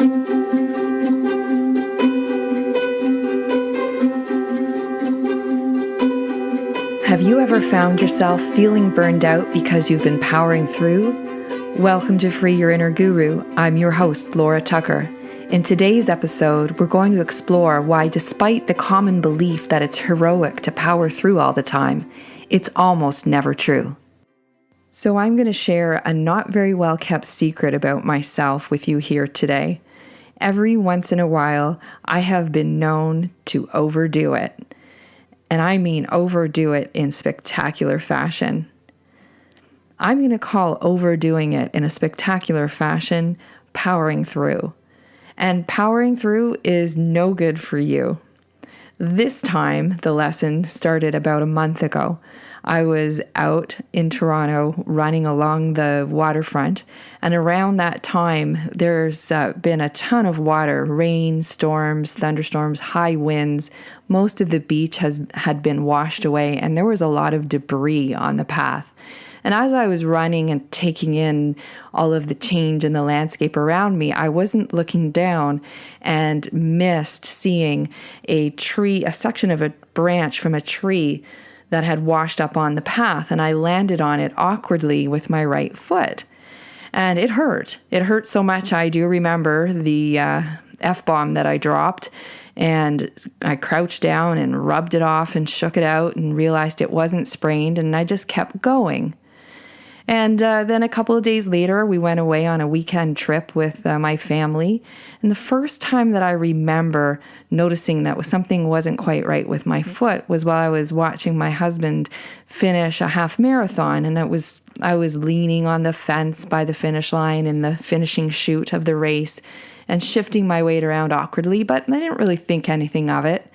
Have you ever found yourself feeling burned out because you've been powering through? Welcome to Free Your Inner Guru. I'm your host, Laura Tucker. In today's episode, we're going to explore why, despite the common belief that it's heroic to power through all the time, it's almost never true. So I'm going to share a not very well kept secret about myself with you here today. Every once in a while, I have been known to overdo it. And I mean overdo it in spectacular fashion. I'm going to call overdoing it in a spectacular fashion powering through. And powering through is no good for you. This time, the lesson started about a month ago. I was out in Toronto running along the waterfront, and around that time, there's been a ton of water, rain, storms, thunderstorms, high winds. Most of the beach had been washed away, and there was a lot of debris on the path. And as I was running and taking in all of the change in the landscape around me, I wasn't looking down and missed seeing a section of a branch from a tree that had washed up on the path, and I landed on it awkwardly with my right foot. And it hurt. It hurt so much. I do remember the F-bomb that I dropped, and I crouched down and rubbed it off and shook it out and realized it wasn't sprained, and I just kept going. And then a couple of days later, we went away on a weekend trip with my family. And the first time that I remember noticing that something wasn't quite right with my foot was while I was watching my husband finish a half marathon. And I was leaning on the fence by the finish line in the finishing chute of the race and shifting my weight around awkwardly, but I didn't really think anything of it.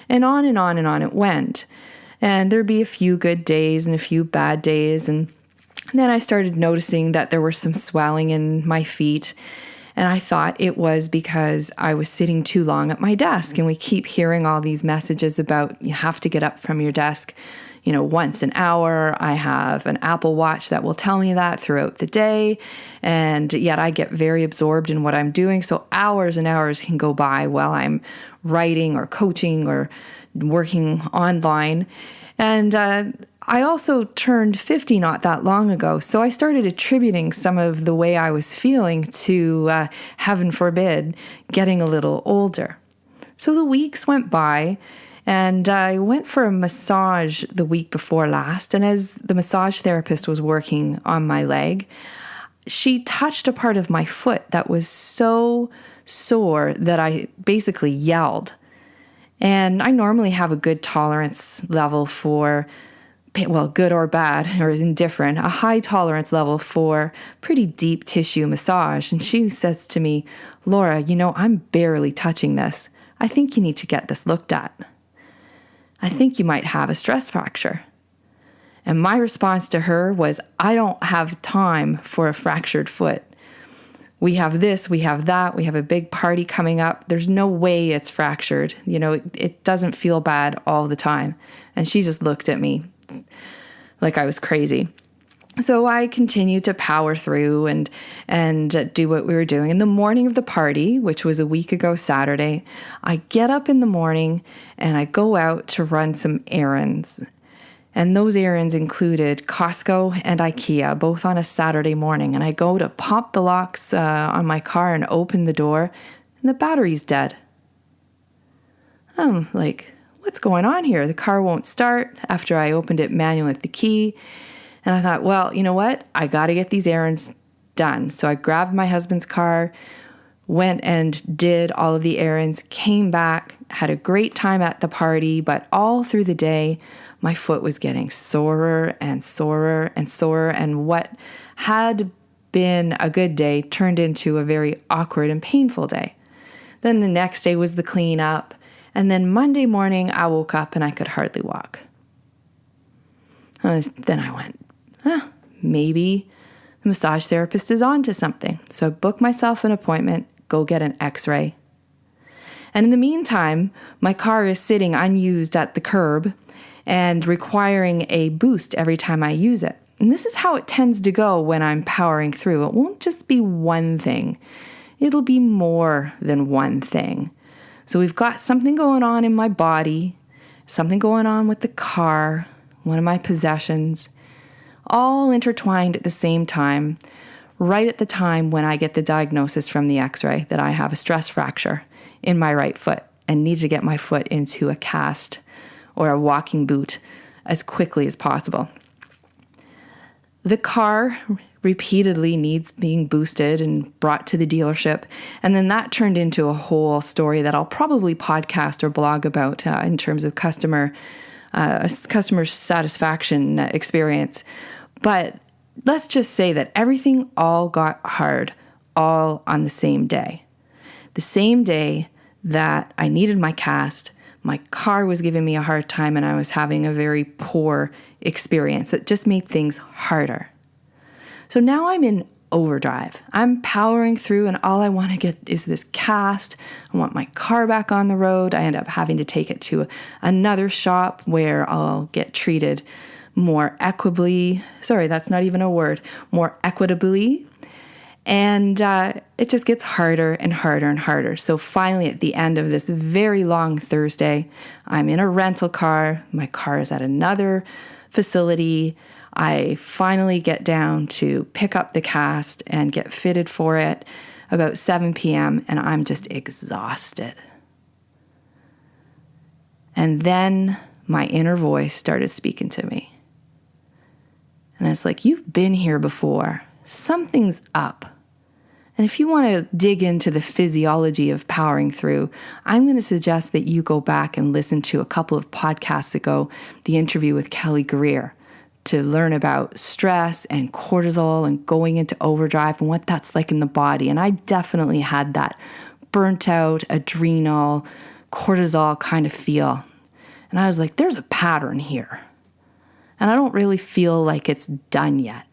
And on and on and on it went. And there'd be a few good days and a few bad days, and then I started noticing that there was some swelling in my feet, and I thought it was because I was sitting too long at my desk. And we keep hearing all these messages about you have to get up from your desk, once an hour. I have an Apple Watch that will tell me that throughout the day, and yet I get very absorbed in what I'm doing. So hours and hours can go by while I'm writing or coaching or working online. And I also turned 50 not that long ago, so I started attributing some of the way I was feeling to, heaven forbid, getting a little older. So the weeks went by, and I went for a massage the week before last, and as the massage therapist was working on my leg, she touched a part of my foot that was so sore that I basically yelled. And I normally have a good tolerance level for, good or bad or indifferent, a high tolerance level for pretty deep tissue massage. And she says to me, Laura, I'm barely touching this. I think you need to get this looked at. I think you might have a stress fracture. And my response to her was, I don't have time for a fractured foot. We have this, we have that, we have a big party coming up. There's no way it's fractured. It doesn't feel bad all the time. And she just looked at me like I was crazy. So I continued to power through and do what we were doing. In the morning of the party, which was a week ago Saturday, I get up in the morning and I go out to run some errands. And those errands included Costco and IKEA, both on a Saturday morning. And I go to pop the locks on my car and open the door, and the battery's dead. I'm like, what's going on here? The car won't start after I opened it manually with the key. And I thought, well, you know what? I got to get these errands done. So I grabbed my husband's car, went and did all of the errands, came back, had a great time at the party, but all through the day, my foot was getting sorer and sorer and sorer, and what had been a good day turned into a very awkward and painful day. Then the next day was the cleanup, and then Monday morning I woke up and I could hardly walk. Then I went, maybe the massage therapist is on to something. So I booked myself an appointment, go get an x-ray. And in the meantime, my car is sitting unused at the curb and requiring a boost every time I use it. And this is how it tends to go when I'm powering through. It won't just be one thing. it'll be more than one thing. So we've got something going on in my body, something going on with the car, one of my possessions, all intertwined at the same time, right at the time when I get the diagnosis from the x-ray that I have a stress fracture in my right foot and need to get my foot into a cast or a walking boot as quickly as possible. The car repeatedly needs being boosted and brought to the dealership. And then that turned into a whole story that I'll probably podcast or blog about in terms of customer satisfaction experience. But let's just say that everything all got hard all on the same day. The same day that I needed my cast, my car was giving me a hard time and I was having a very poor experience that just made things harder. So now I'm in overdrive. I'm powering through and all I want to get is this cast. I want my car back on the road. I end up having to take it to another shop where I'll get treated more equitably. Sorry, that's not even a word. More equitably. And it just gets harder and harder and harder. So finally, at the end of this very long Thursday, I'm in a rental car. My car is at another facility. I finally get down to pick up the cast and get fitted for it about 7 p.m. and I'm just exhausted. And then my inner voice started speaking to me. And it's like, you've been here before. Something's up. And if you want to dig into the physiology of powering through, I'm going to suggest that you go back and listen to a couple of podcasts ago, the interview with Kelly Greer, to learn about stress and cortisol and going into overdrive and what that's like in the body. And I definitely had that burnt out, adrenal, cortisol kind of feel. And I was like, there's a pattern here. And I don't really feel like it's done yet.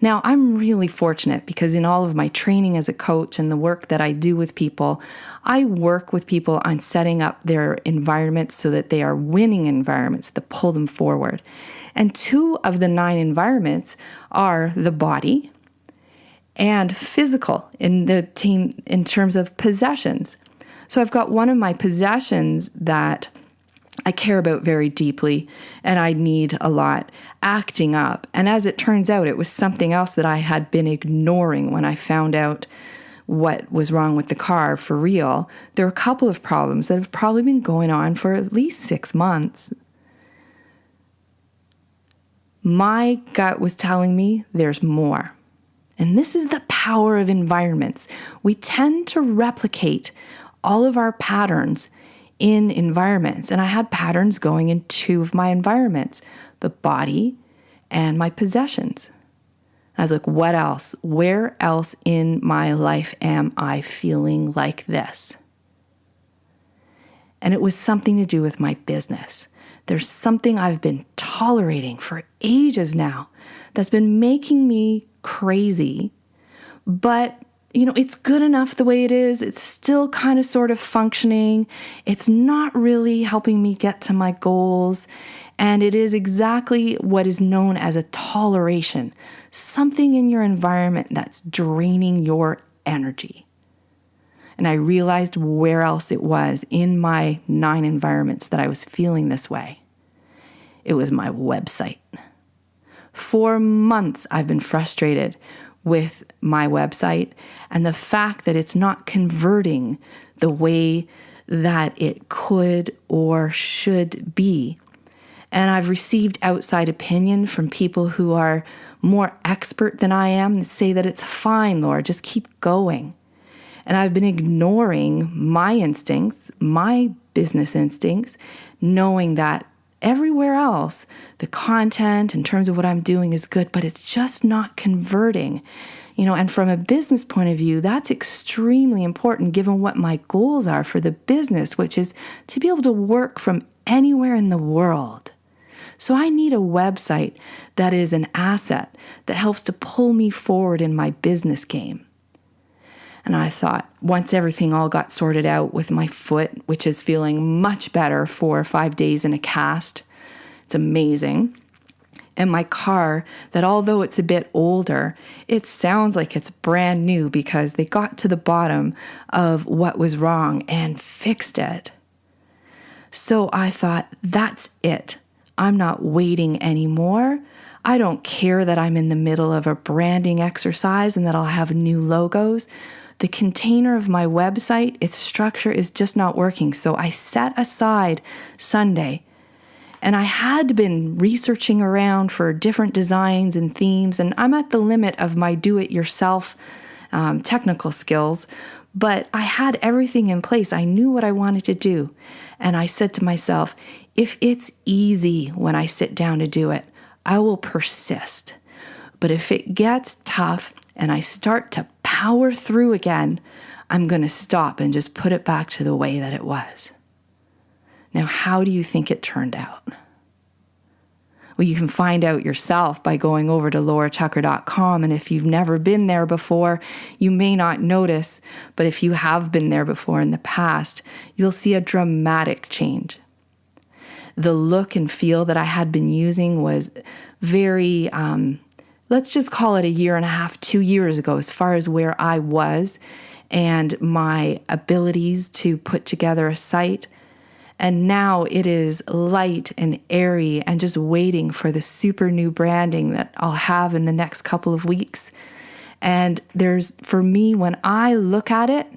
Now, I'm really fortunate because in all of my training as a coach and the work that I do with people, I work with people on setting up their environments so that they are winning environments that pull them forward. And 2 of the 9 environments are the body and physical in the team in terms of possessions. So I've got one of my possessions that I care about very deeply and I need a lot acting up. And as it turns out, it was something else that I had been ignoring when I found out what was wrong with the car for real. There were a couple of problems that have probably been going on for at least 6 months. My gut was telling me there's more. And this is the power of environments. We tend to replicate all of our patterns in environments. And I had patterns going in 2 of my environments, the body and my possessions. I was like, what else? Where else in my life am I feeling like this? And it was something to do with my business. There's something I've been tolerating for ages now that's been making me crazy, but it's good enough the way it is. It's still kind of sort of functioning. It's not really helping me get to my goals. And it is exactly what is known as a toleration, something in your environment that's draining your energy. And I realized where else it was in my 9 environments that I was feeling this way. It was my website. For months, I've been frustrated with my website and the fact that it's not converting the way that it could or should be. And I've received outside opinion from people who are more expert than I am that say that it's fine, Laura, just keep going. And I've been ignoring my instincts, my business instincts, knowing that everywhere else, the content in terms of what I'm doing is good, but it's just not converting. And from a business point of view, that's extremely important given what my goals are for the business, which is to be able to work from anywhere in the world. So I need a website that is an asset that helps to pull me forward in my business game. And I thought, once everything all got sorted out with my foot, which is feeling much better 4 or 5 days in a cast, it's amazing. And my car, that although it's a bit older, it sounds like it's brand new because they got to the bottom of what was wrong and fixed it. So I thought, that's it. I'm not waiting anymore. I don't care that I'm in the middle of a branding exercise and that I'll have new logos. The container of my website, its structure is just not working. So I set aside Sunday, and I had been researching around for different designs and themes, and I'm at the limit of my do-it-yourself technical skills, but I had everything in place. I knew what I wanted to do. And I said to myself, if it's easy when I sit down to do it, I will persist. But if it gets tough and I start to power through again, I'm going to stop and just put it back to the way that it was. Now, how do you think it turned out? Well, you can find out yourself by going over to lauratucker.com. And if you've never been there before, you may not notice, but if you have been there before in the past, you'll see a dramatic change. The look and feel that I had been using was very, let's just call it a year and a half, 2 years ago, as far as where I was and my abilities to put together a site. And now it is light and airy and just waiting for the super new branding that I'll have in the next couple of weeks. And for me, when I look at it,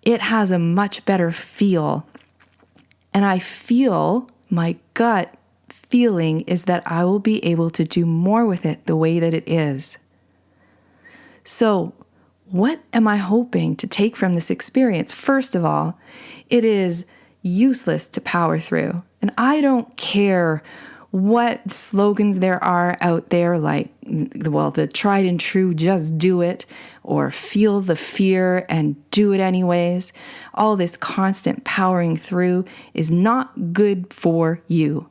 it has a much better feel. And I feel, my gut feeling is that I will be able to do more with it the way that it is. So, what am I hoping to take from this experience? First of all, it is useless to power through. And I don't care what slogans there are out there, like, well, the tried and true, just do it, or feel the fear and do it anyways. All this constant powering through is not good for you.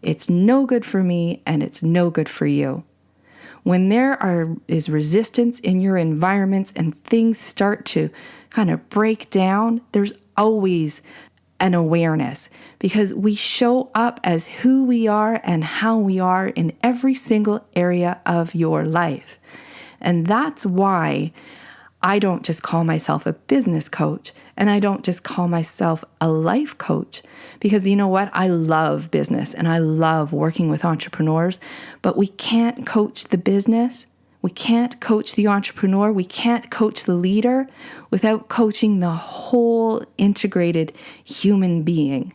It's no good for me, and it's no good for you. When there is resistance in your environments and things start to kind of break down, there's always an awareness, because we show up as who we are and how we are in every single area of your life. And that's why I don't just call myself a business coach, and I don't just call myself a life coach, because you know what? I love business and I love working with entrepreneurs, but we can't coach the business. We can't coach the entrepreneur. We can't coach the leader without coaching the whole integrated human being.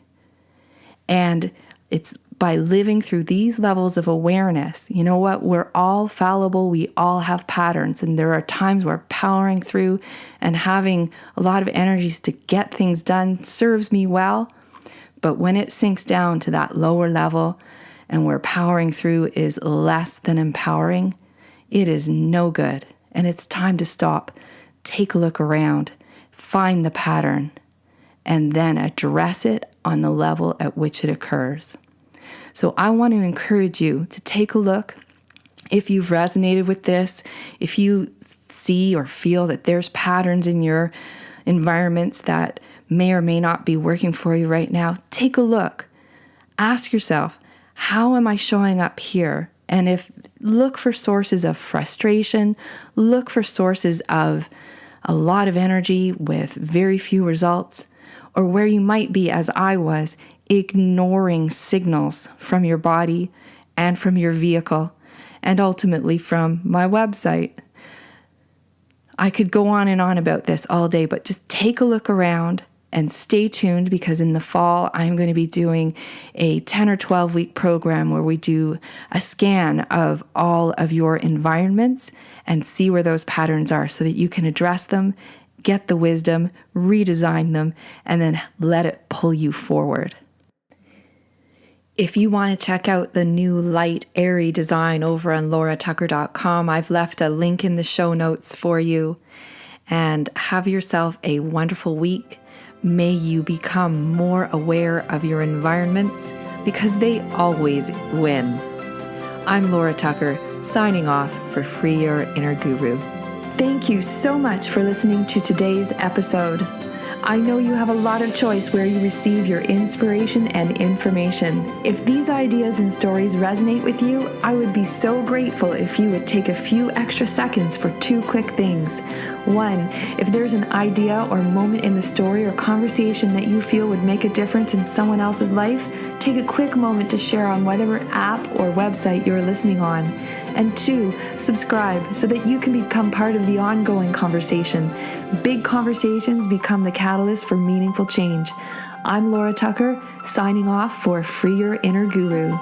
And it's by living through these levels of awareness. You know what? We're all fallible. We all have patterns. And there are times where powering through and having a lot of energies to get things done serves me well. But when it sinks down to that lower level and where powering through is less than empowering, it is no good. And it's time to stop, take a look around, find the pattern, and then address it on the level at which it occurs. So I want to encourage you to take a look. If you've resonated with this, if you see or feel that there's patterns in your environments that may or may not be working for you right now, take a look. Ask yourself, how am I showing up here? And look for sources of frustration, look for sources of a lot of energy with very few results, or where you might be, as I was, ignoring signals from your body and from your vehicle, and ultimately from my website. I could go on and on about this all day, but just take a look around and stay tuned, because in the fall, I'm going to be doing a 10 or 12 week program where we do a scan of all of your environments and see where those patterns are so that you can address them, get the wisdom, redesign them, and then let it pull you forward. If you want to check out the new light, airy design over on lauratucker.com, I've left a link in the show notes for you. And have yourself a wonderful week. May you become more aware of your environments, because they always win. I'm Laura Tucker, signing off for Free Your Inner Guru. Thank you so much for listening to today's episode. I know you have a lot of choice where you receive your inspiration and information. If these ideas and stories resonate with you, I would be so grateful if you would take a few extra seconds for 2 quick things. 1, if there's an idea or moment in the story or conversation that you feel would make a difference in someone else's life, take a quick moment to share on whatever app or website you're listening on. And 2, subscribe so that you can become part of the ongoing conversation. Big conversations become the catalyst for meaningful change. I'm Laura Tucker, signing off for Free Your Inner Guru.